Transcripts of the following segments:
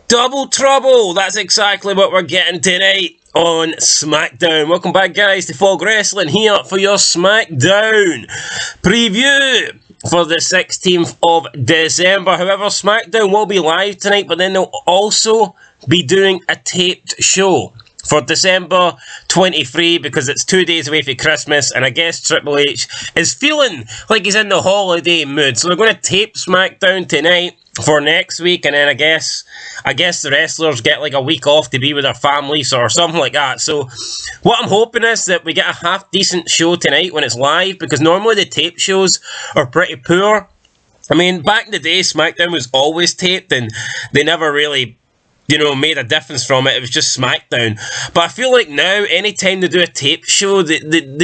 Double trouble! That's exactly what we're getting tonight on SmackDown. Welcome back, guys, to Fog Wrestling here for your SmackDown preview for the 16th of December. However, SmackDown will be live tonight, but then they'll also be doing a taped show for December 23 because it's 2 days away from Christmas, and I guess Triple H is feeling like he's in the holiday mood. So they're going to tape SmackDown tonight for next week, and then I guess the wrestlers get like a week off to be with their families or something like that. So what I'm hoping is that we get a half decent show tonight when it's live, because normally the tape shows are pretty poor. I mean, back in the day, SmackDown was always taped, and they never really, made a difference from it. It was just SmackDown. But I feel like now, anytime they do a tape show, they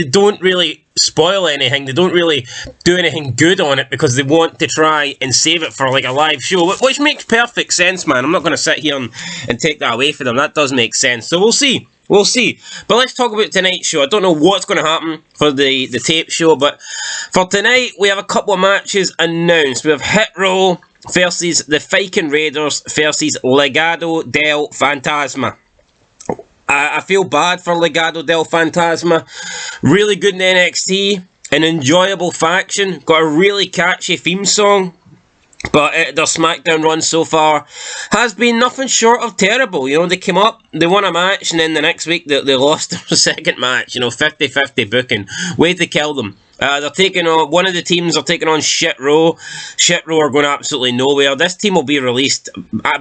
don't really spoil anything. They don't really do anything good on it because they want to try and save it for like a live show, which makes perfect sense, man. I'm not going to sit here and take that away from them. That does make sense. So we'll see. We'll see. But let's talk about tonight's show. I don't know what's going to happen for the tape show, but for tonight, we have a couple of matches announced. We have Hit Row versus the Viking Raiders versus Legado del Fantasma. I feel bad for Legado del Fantasma. Really good in NXT. An enjoyable faction. Got a really catchy theme song. But their SmackDown run so far has been nothing short of terrible. They came up, they won a match, and then the next week they lost their second match. 50-50 booking. Way to kill them. They're taking on, one of the teams are taking on Shit Row. Shit Row are going absolutely nowhere. This team will be released.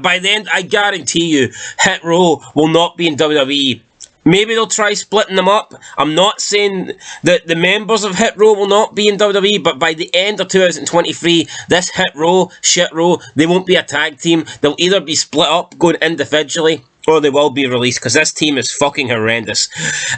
By the end, I guarantee you, Hit Row will not be in WWE. Maybe they'll try splitting them up. I'm not saying that the members of Hit Row will not be in WWE, but by the end of 2023, this Hit Row, Shit Row, they won't be a tag team. They'll either be split up, going individually, or they will be released, because this team is fucking horrendous.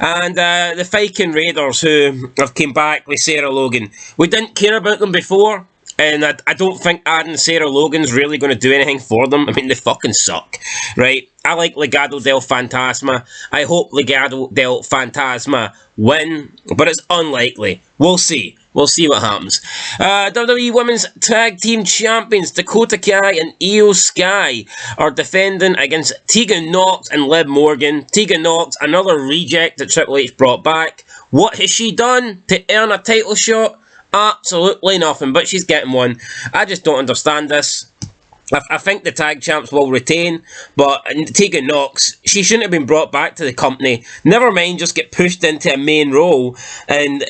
And the Viking Raiders, who have came back with Sarah Logan. We didn't care about them before, and I don't think adding Sarah Logan's really going to do anything for them. I mean, they fucking suck, right? I like Legado del Fantasma. I hope Legado del Fantasma win, but it's unlikely. We'll see. We'll see what happens. WWE Women's Tag Team Champions Dakota Kai and Io Sky are defending against Tegan Nox and Liv Morgan. Tegan Nox, another reject that Triple H brought back. What has she done to earn a title shot? Absolutely nothing, but she's getting one. I just don't understand this. I think the tag champs will retain, but Tegan Nox, she shouldn't have been brought back to the company. Never mind just get pushed into a main role and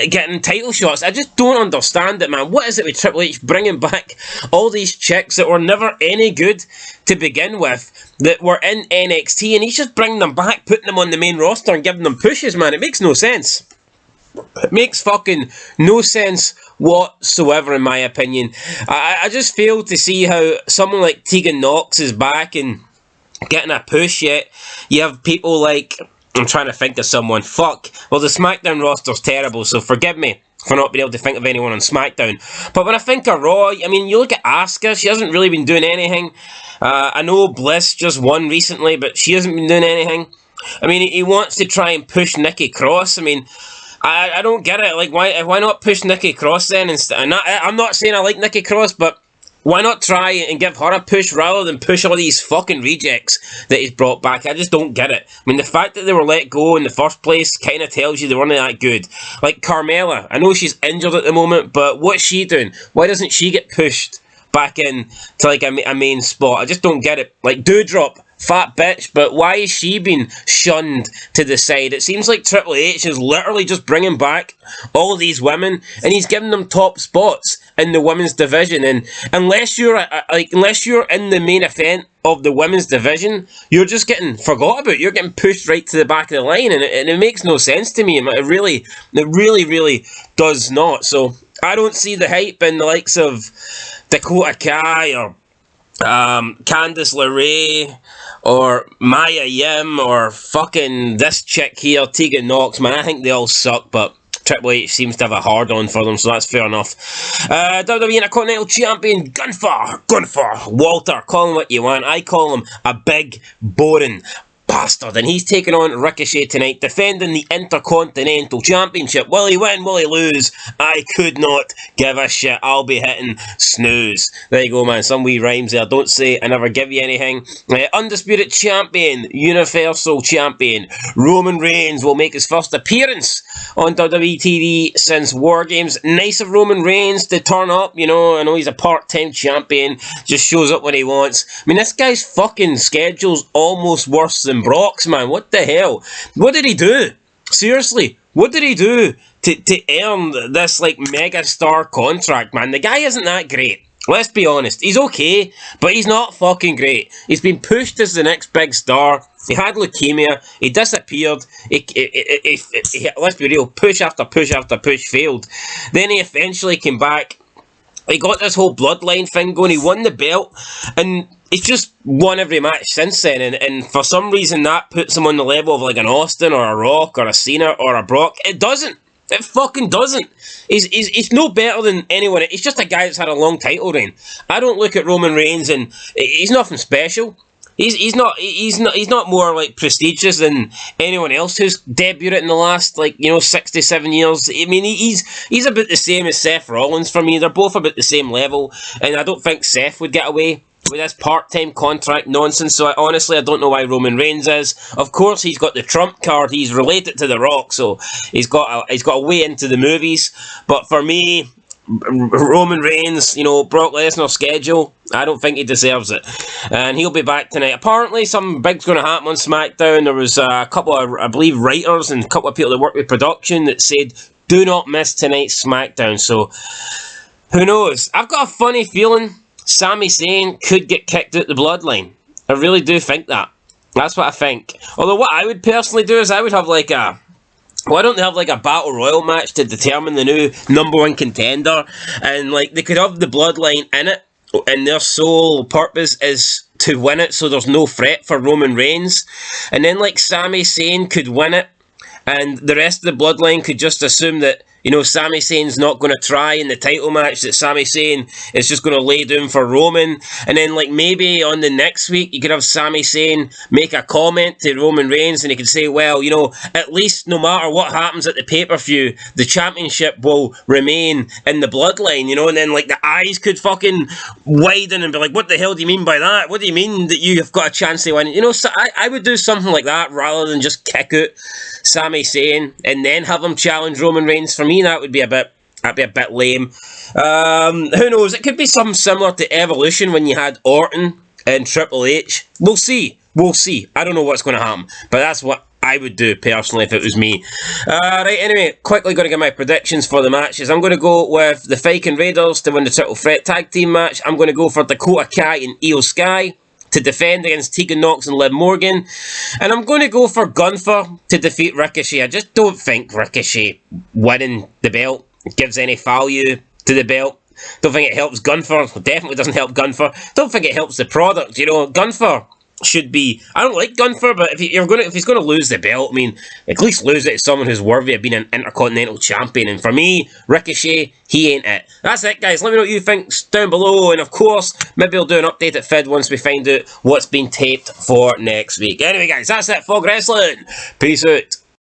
getting title shots. I just don't understand it, man. What is it with Triple H bringing back all these chicks that were never any good to begin with, that were in NXT, and he's just bringing them back, putting them on the main roster and giving them pushes, man? It makes no sense. It makes fucking no sense whatsoever, in my opinion. I just fail to see how someone like Tegan Nox is back and getting a push yet. You have people like, I'm trying to think of someone. Well, the SmackDown roster's terrible, so forgive me for not being able to think of anyone on SmackDown. But when I think of Raw, I mean, you look at Asuka, she hasn't really been doing anything. I know Bliss just won recently, but she hasn't been doing anything. I mean, he wants to try and push Nikki Cross. I mean, I don't get it. Like, why not push Nikki Cross then? I'm not saying I like Nikki Cross, but why not try and give her a push rather than push all these fucking rejects that he's brought back? I just don't get it. I mean, the fact that they were let go in the first place kind of tells you they weren't that good. Like Carmella, I know she's injured at the moment, but what's she doing? Why doesn't she get pushed back in to like a main spot? I just don't get it. Like Doudrop, fat bitch, but why is she being shunned to the side? It seems like Triple H is literally just bringing back all these women, and he's giving them top spots in the women's division. And unless you're in the main event of the women's division, you're just getting forgot about. You're getting pushed right to the back of the line, and it makes no sense to me. It really does not. So I don't see the hype in the likes of Dakota Kai or Candice LeRae or Maya Yim or fucking this chick here, Tegan Nox, man. I think they all suck, but Triple H seems to have a hard-on for them, so that's fair enough. WWE Intercontinental Champion Gunther Walter, call him what you want. I call him a big, boring bastard. And he's taking on Ricochet tonight, defending the Intercontinental Championship. Will he win? Will he lose? I could not give a shit. I'll be hitting snooze. There you go, man. Some wee rhymes there. Don't say I never give you anything. Undisputed Champion, Universal Champion, Roman Reigns will make his first appearance on WWE TV since War Games. Nice of Roman Reigns to turn up, you know. I know he's a part-time champion, just shows up when he wants. I mean, this guy's fucking schedule's almost worse than Brock's, man. What the hell? What did he do? Seriously, what did he do to earn this, like, mega star contract, man? The guy isn't that great. Let's be honest. He's okay, but he's not fucking great. He's been pushed as the next big star. He had leukemia. He disappeared. Let's be real. Push after push after push failed. Then he eventually came back. He got this whole Bloodline thing going. He won the belt. And he's just won every match since then. And for some reason, that puts him on the level of like an Austin or a Rock or a Cena or a Brock. It doesn't. It fucking doesn't. He's no better than anyone. He's just a guy that's had a long title reign. I don't look at Roman Reigns and he's nothing special. He's not more like prestigious than anyone else who's debuted in the last 67 years. I mean, he's about the same as Seth Rollins for me. They're both about the same level, and I don't think Seth would get away with this part-time contract nonsense. So honestly, I don't know why Roman Reigns is. Of course, he's got the trump card. He's related to The Rock, so he's got a way into the movies. But for me, Roman Reigns, Brock Lesnar schedule, I don't think he deserves it. And he'll be back tonight. Apparently, something big's going to happen on SmackDown. There was a couple of, I believe, writers and a couple of people that work with production that said, do not miss tonight's SmackDown. So, who knows? I've got a funny feeling Sami Zayn could get kicked out the Bloodline. I really do think that. That's what I think. Although what I would personally do is I would have why don't they have a battle royal match to determine the new #1 contender? And they could have the Bloodline in it, and their sole purpose is to win it, so there's no threat for Roman Reigns. And then Sami Zayn could win it, and the rest of the Bloodline could just assume that Sami Zayn's not going to try in the title match, that Sami Zayn is just going to lay down for Roman. And then, maybe on the next week, you could have Sami Zayn make a comment to Roman Reigns, and he could say, well, at least no matter what happens at the pay-per-view, the championship will remain in the Bloodline, and then, the eyes could fucking widen and be like, what the hell do you mean by that? What do you mean that you have got a chance to win? So I would do something like that rather than just kick out Sami Zayn and then have him challenge Roman Reigns. For me, that would be a bit lame. Who knows? It could be something similar to Evolution when you had Orton and Triple H. We'll see. I don't know what's going to happen, but that's what I would do personally if it was me. Right, anyway, quickly going to give my predictions for the matches. I'm going to go with the Viking Raiders to win the Triple Threat Tag Team match. I'm going to go for Dakota Kai and Io Sky to defend against Tegan Nox and Liv Morgan. And I'm going to go for Gunther to defeat Ricochet. I just don't think Ricochet winning the belt gives any value to the belt. Don't think it helps Gunther. Definitely doesn't help Gunther. Don't think it helps the product. Gunther should be... I don't like Gunther, but if he's going to lose the belt, I mean, at least lose it to someone who's worthy of being an Intercontinental Champion. And for me, Ricochet, he ain't it. That's it, guys. Let me know what you think down below. And of course, maybe I'll do an update at Fid once we find out what's been taped for next week. Anyway, guys, that's it. Fog Wrestling. Peace out.